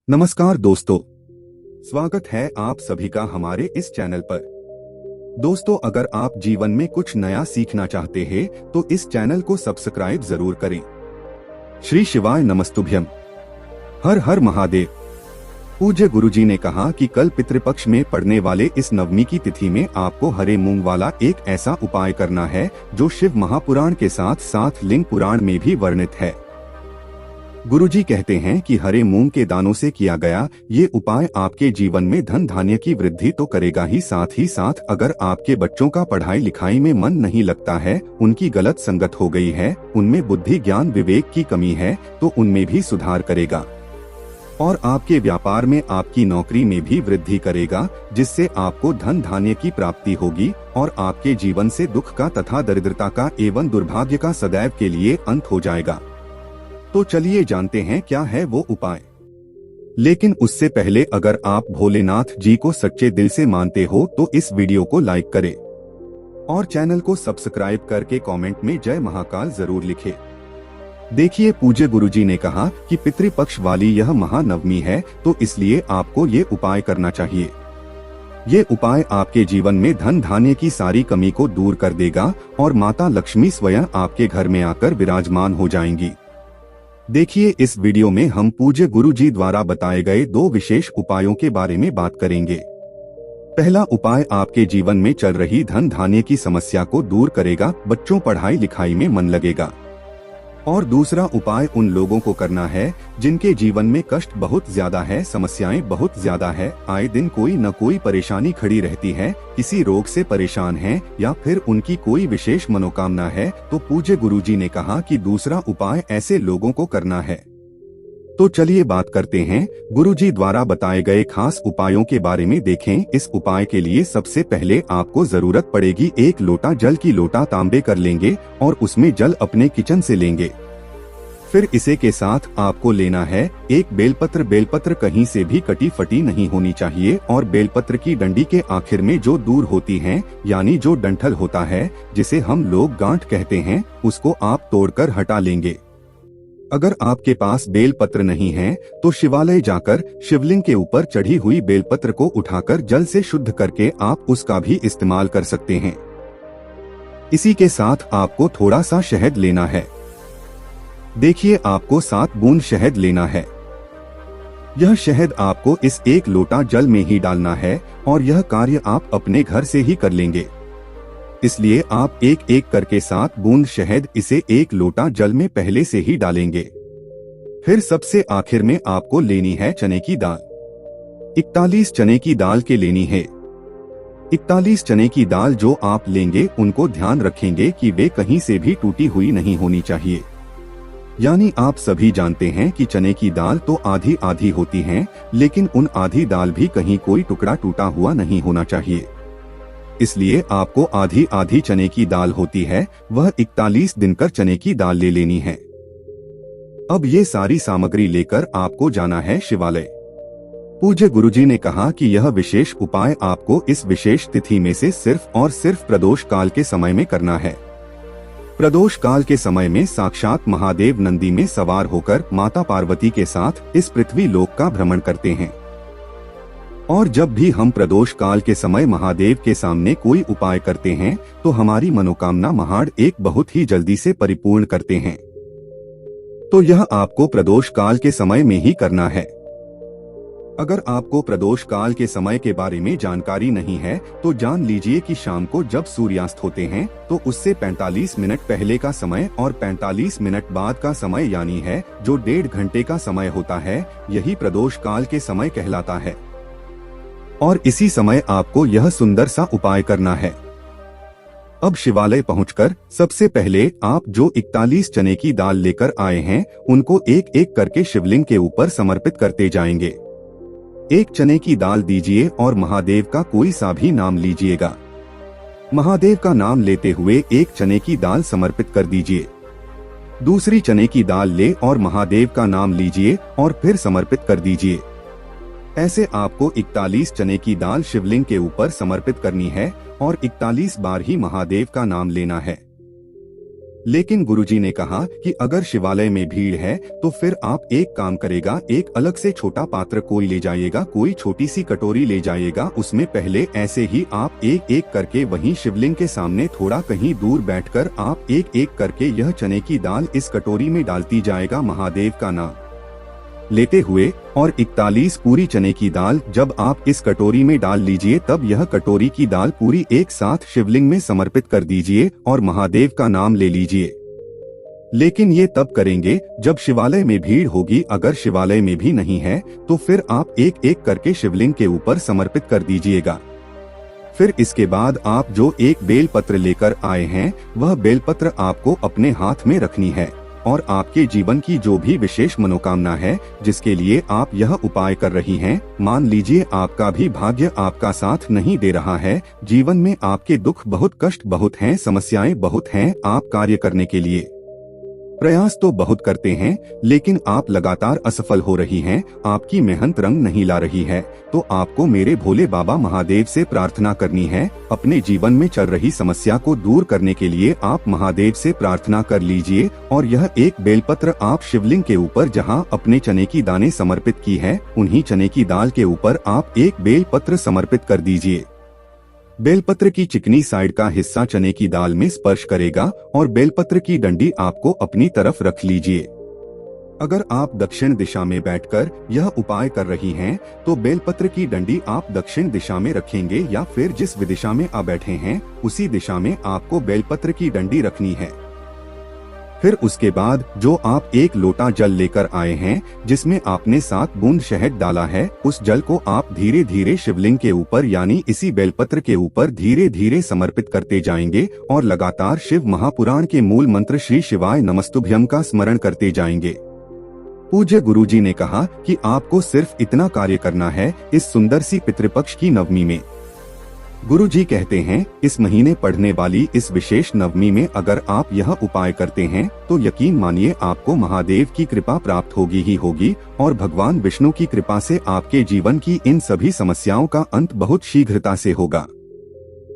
नमस्कार दोस्तों, स्वागत है आप सभी का हमारे इस चैनल पर। दोस्तों, अगर आप जीवन में कुछ नया सीखना चाहते हैं तो इस चैनल को सब्सक्राइब जरूर करें। श्री शिवाय नमस्तुभ्यम। हर हर महादेव। पूज्य गुरुजी ने कहा कि कल पितृपक्ष में पड़ने वाले इस नवमी की तिथि में आपको हरे मूंग वाला एक ऐसा उपाय करना है जो शिव महापुराण के साथ साथ लिंग पुराण में भी वर्णित है। गुरुजी कहते हैं कि हरे मूंग के दानों से किया गया ये उपाय आपके जीवन में धन धान्य की वृद्धि तो करेगा ही साथ अगर आपके बच्चों का पढ़ाई लिखाई में मन नहीं लगता है, उनकी गलत संगत हो गई है, उनमें बुद्धि ज्ञान विवेक की कमी है तो उनमें भी सुधार करेगा और आपके व्यापार में आपकी नौकरी में भी वृद्धि करेगा, जिससे आपको धन धान्य की प्राप्ति होगी और आपके जीवन से दुख का तथा दरिद्रता का एवं दुर्भाग्य का सदैव के लिए अंत हो जाएगा। तो चलिए जानते हैं क्या है वो उपाय। लेकिन उससे पहले अगर आप भोलेनाथ जी को सच्चे दिल से मानते हो तो इस वीडियो को लाइक करें और चैनल को सब्सक्राइब करके कमेंट में जय महाकाल जरूर लिखें। देखिए, पूज्य गुरुजी ने कहा कि पितृपक्ष वाली यह महानवमी है तो इसलिए आपको ये उपाय करना चाहिए। ये उपाय आपके जीवन में धन धान्य की सारी कमी को दूर कर देगा और माता लक्ष्मी स्वयं आपके घर में आकर विराजमान हो जाएंगी। देखिए, इस वीडियो में हम पूज्य गुरुजी द्वारा बताए गए दो विशेष उपायों के बारे में बात करेंगे। पहला उपाय आपके जीवन में चल रही धन धान्य की समस्या को दूर करेगा, बच्चों पढ़ाई लिखाई में मन लगेगा। और दूसरा उपाय उन लोगों को करना है जिनके जीवन में कष्ट बहुत ज्यादा है, समस्याएं बहुत ज्यादा है, आए दिन कोई न कोई परेशानी खड़ी रहती है, किसी रोग से परेशान हैं या फिर उनकी कोई विशेष मनोकामना है, तो पूज्य गुरुजी ने कहा कि दूसरा उपाय ऐसे लोगों को करना है। तो चलिए बात करते हैं गुरुजी द्वारा बताए गए खास उपायों के बारे में। देखें, इस उपाय के लिए सबसे पहले आपको जरूरत पड़ेगी एक लोटा जल की। लोटा तांबे कर लेंगे और उसमें जल अपने किचन से लेंगे। फिर इसे के साथ आपको लेना है एक बेलपत्र। बेलपत्र कहीं से भी कटी फटी नहीं होनी चाहिए और बेलपत्र की डंडी के आखिर में जो दूर होती है यानी जो डंठल होता है, जिसे हम लोग गांठ कहते हैं, उसको आप तोड़कर हटा लेंगे। अगर आपके पास बेलपत्र नहीं है तो शिवालय जाकर शिवलिंग के ऊपर चढ़ी हुई बेलपत्र को उठाकर जल से शुद्ध करके आप उसका भी इस्तेमाल कर सकते हैं। इसी के साथ आपको थोड़ा सा शहद लेना है। देखिए, आपको 7 बूंद शहद लेना है। यह शहद आपको इस एक लोटा जल में ही डालना है और यह कार्य आप अपने घर से ही कर लेंगे। इसलिए आप एक एक करके 7 बूंद शहद इसे एक लोटा जल में पहले से ही डालेंगे। फिर सबसे आखिर में आपको लेनी है चने की दाल। 41 चने की दाल के लेनी है। 41 चने की दाल जो आप लेंगे उनको ध्यान रखेंगे कि वे कहीं से भी टूटी हुई नहीं होनी चाहिए। यानी आप सभी जानते हैं कि चने की दाल तो आधी आधी होती हैं, लेकिन उन आधी दाल भी कहीं कोई टुकड़ा टूटा हुआ नहीं होना चाहिए। इसलिए आपको आधी आधी चने की दाल होती है, वह 41 दिनकर चने की दाल ले लेनी है। अब ये सारी सामग्री लेकर आपको जाना है शिवालय। पूज्य गुरुजी ने कहा कि यह विशेष उपाय आपको इस विशेष तिथि में से सिर्फ और सिर्फ प्रदोष काल के समय में करना है। प्रदोष काल के समय में साक्षात महादेव नंदी में सवार होकर माता पार्वती के साथ इस पृथ्वी लोक का भ्रमण करते हैं। और जब भी हम प्रदोष काल के समय महादेव के सामने कोई उपाय करते हैं तो हमारी मनोकामना महाड़ एक बहुत ही जल्दी से परिपूर्ण करते हैं। तो यह आपको प्रदोष काल के समय में ही करना है। अगर आपको प्रदोष काल के समय के बारे में जानकारी नहीं है तो जान लीजिए कि शाम को जब सूर्यास्त होते हैं तो उससे 45 मिनट पहले का समय और 45 मिनट बाद का समय यानी है जो 1.5 घंटे का समय होता है, यही प्रदोष काल के समय कहलाता है। और इसी समय आपको यह सुंदर सा उपाय करना है। अब शिवालय पहुंचकर सबसे पहले आप जो 41 चने की दाल लेकर आए हैं उनको एक एक करके शिवलिंग के ऊपर समर्पित करते जाएंगे। एक चने की दाल दीजिए और महादेव का कोई सा भी नाम लीजिएगा। महादेव का नाम लेते हुए एक चने की दाल समर्पित कर दीजिए। दूसरी चने की दाल ले और महादेव का नाम लीजिए और फिर समर्पित कर दीजिए। ऐसे आपको 41 चने की दाल शिवलिंग के ऊपर समर्पित करनी है और 41 बार ही महादेव का नाम लेना है। लेकिन गुरुजी ने कहा कि अगर शिवालय में भीड़ है तो फिर आप एक काम करेगा, एक अलग से छोटा पात्र कोई ले जाइएगा, कोई छोटी सी कटोरी ले जाइएगा। उसमें पहले ऐसे ही आप एक एक करके वहीं शिवलिंग के सामने थोड़ा कहीं दूर बैठकर आप एक एक करके यह चने की दाल इस कटोरी में डालती जाएगा, महादेव का नाम लेते हुए। और 41 पूरी चने की दाल जब आप इस कटोरी में डाल लीजिए, तब यह कटोरी की दाल पूरी एक साथ शिवलिंग में समर्पित कर दीजिए और महादेव का नाम ले लीजिए। लेकिन ये तब करेंगे जब शिवालय में भीड़ होगी। अगर शिवालय में भी नहीं है तो फिर आप एक एक करके शिवलिंग के ऊपर समर्पित कर दीजिएगा। फिर इसके बाद आप जो एक बेलपत्र लेकर आए हैं वह बेलपत्र आपको अपने हाथ में रखनी है और आपके जीवन की जो भी विशेष मनोकामना है जिसके लिए आप यह उपाय कर रही हैं, मान लीजिए आपका भी भाग्य आपका साथ नहीं दे रहा है, जीवन में आपके दुख बहुत, कष्ट बहुत हैं, समस्याएं बहुत हैं, आप कार्य करने के लिए प्रयास तो बहुत करते हैं लेकिन आप लगातार असफल हो रही हैं, आपकी मेहनत रंग नहीं ला रही है, तो आपको मेरे भोले बाबा महादेव से प्रार्थना करनी है। अपने जीवन में चल रही समस्या को दूर करने के लिए आप महादेव से प्रार्थना कर लीजिए और यह एक बेलपत्र आप शिवलिंग के ऊपर जहां अपने चने की दाने समर्पित की है उन्हीं चने की दाल के ऊपर आप एक बेलपत्र समर्पित कर दीजिए। बेलपत्र की चिकनी साइड का हिस्सा चने की दाल में स्पर्श करेगा और बेलपत्र की डंडी आपको अपनी तरफ रख लीजिए। अगर आप दक्षिण दिशा में बैठकर यह उपाय कर रही हैं, तो बेलपत्र की डंडी आप दक्षिण दिशा में रखेंगे या फिर जिस दिशा में आप बैठे हैं उसी दिशा में आपको बेलपत्र की डंडी रखनी है। फिर उसके बाद जो आप एक लोटा जल लेकर आए हैं जिसमें आपने 7 बूंद शहद डाला है, उस जल को आप धीरे धीरे शिवलिंग के ऊपर यानी इसी बेलपत्र के ऊपर धीरे धीरे समर्पित करते जाएंगे और लगातार शिव महापुराण के मूल मंत्र श्री शिवाय नमस्तुभ्यम का स्मरण करते जाएंगे। पूज्य गुरुजी ने कहा कि आपको सिर्फ इतना कार्य करना है इस सुंदर सी पितृपक्ष की नवमी में। गुरुजी कहते हैं इस महीने पढ़ने वाली इस विशेष नवमी में अगर आप यह उपाय करते हैं तो यकीन मानिए आपको महादेव की कृपा प्राप्त होगी ही होगी और भगवान विष्णु की कृपा से आपके जीवन की इन सभी समस्याओं का अंत बहुत शीघ्रता से होगा।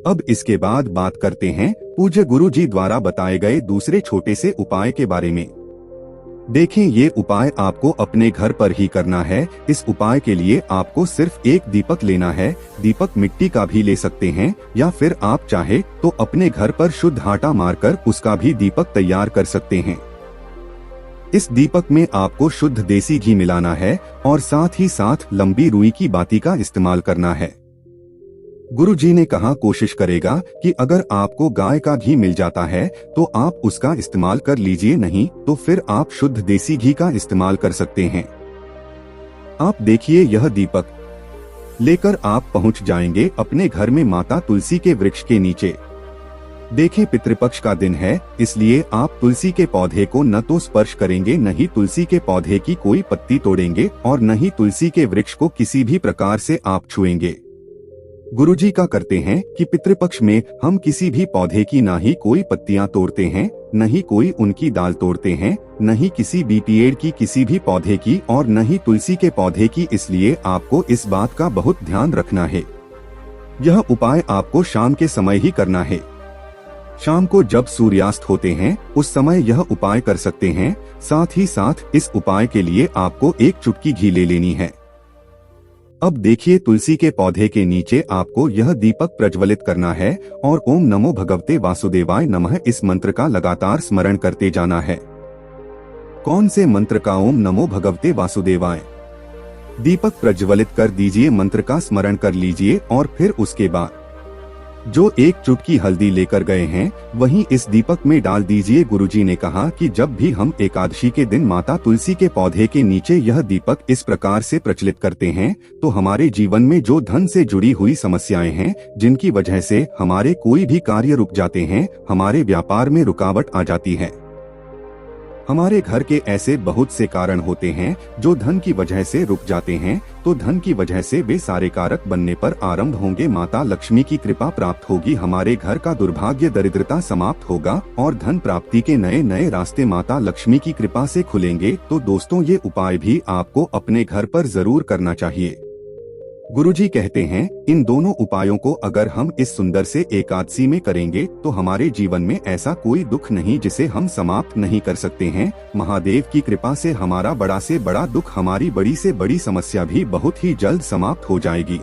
अब इसके बाद बात करते हैं पूज्य गुरुजी द्वारा बताए गए दूसरे छोटे से उपाय के बारे में। देखें, ये उपाय आपको अपने घर पर ही करना है। इस उपाय के लिए आपको सिर्फ एक दीपक लेना है। दीपक मिट्टी का भी ले सकते हैं या फिर आप चाहे तो अपने घर पर शुद्ध आटा मारकर उसका भी दीपक तैयार कर सकते हैं। इस दीपक में आपको शुद्ध देसी घी मिलाना है और साथ ही साथ लंबी रुई की बाती का इस्तेमाल करना है। गुरुजी ने कहा कोशिश करेगा कि अगर आपको गाय का घी मिल जाता है तो आप उसका इस्तेमाल कर लीजिए, नहीं तो फिर आप शुद्ध देसी घी का इस्तेमाल कर सकते हैं। आप देखिए यह दीपक लेकर आप पहुंच जाएंगे अपने घर में माता तुलसी के वृक्ष के नीचे। देखें, पितृपक्ष का दिन है इसलिए आप तुलसी के पौधे को न तो स्पर्श करेंगे, न ही तुलसी के पौधे की कोई पत्ती तोड़ेंगे और न ही तुलसी के वृक्ष को किसी भी प्रकार से आप छुएंगे। गुरुजी का करते हैं कि पितृपक्ष में हम किसी भी पौधे की ना ही कोई पत्तियां तोड़ते हैं, न ही कोई उनकी दाल तोड़ते हैं, न ही किसी भी पेड़ की किसी भी पौधे की और न ही तुलसी के पौधे की। इसलिए आपको इस बात का बहुत ध्यान रखना है। यह उपाय आपको शाम के समय ही करना है। शाम को जब सूर्यास्त होते हैं उस समय यह उपाय कर सकते हैं। साथ ही साथ इस उपाय के लिए आपको एक चुटकी घी ले लेनी है। अब देखिए, तुलसी के पौधे के नीचे आपको यह दीपक प्रज्वलित करना है और ओम नमो भगवते वासुदेवाय नमः इस मंत्र का लगातार स्मरण करते जाना है। कौन से मंत्र का? ओम नमो भगवते वासुदेवाय। दीपक प्रज्वलित कर दीजिए, मंत्र का स्मरण कर लीजिए और फिर उसके बाद जो एक चुटकी हल्दी लेकर गए हैं वहीं इस दीपक में डाल दीजिए। गुरुजी ने कहा कि जब भी हम एकादशी के दिन माता तुलसी के पौधे के नीचे यह दीपक इस प्रकार से प्रज्वलित करते हैं तो हमारे जीवन में जो धन से जुड़ी हुई समस्याएं हैं, जिनकी वजह से हमारे कोई भी कार्य रुक जाते हैं, हमारे व्यापार में रुकावट आ जाती है। हमारे घर के ऐसे बहुत से कारण होते हैं जो धन की वजह से रुक जाते हैं, तो धन की वजह से वे सारे कारक बनने पर आरंभ होंगे। माता लक्ष्मी की कृपा प्राप्त होगी, हमारे घर का दुर्भाग्य दरिद्रता समाप्त होगा और धन प्राप्ति के नए नए रास्ते माता लक्ष्मी की कृपा से खुलेंगे। तो दोस्तों, ये उपाय भी आपको अपने घर पर जरूर करना चाहिए। गुरुजी कहते हैं, इन दोनों उपायों को अगर हम इस सुंदर से एकादशी में करेंगे तो हमारे जीवन में ऐसा कोई दुख नहीं जिसे हम समाप्त नहीं कर सकते हैं। महादेव की कृपा से हमारा बड़ा से बड़ा दुख, हमारी बड़ी से बड़ी समस्या भी बहुत ही जल्द समाप्त हो जाएगी।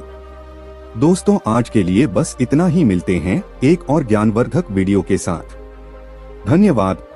दोस्तों, आज के लिए बस इतना ही। मिलते हैं एक और ज्ञानवर्धक वीडियो के साथ। धन्यवाद।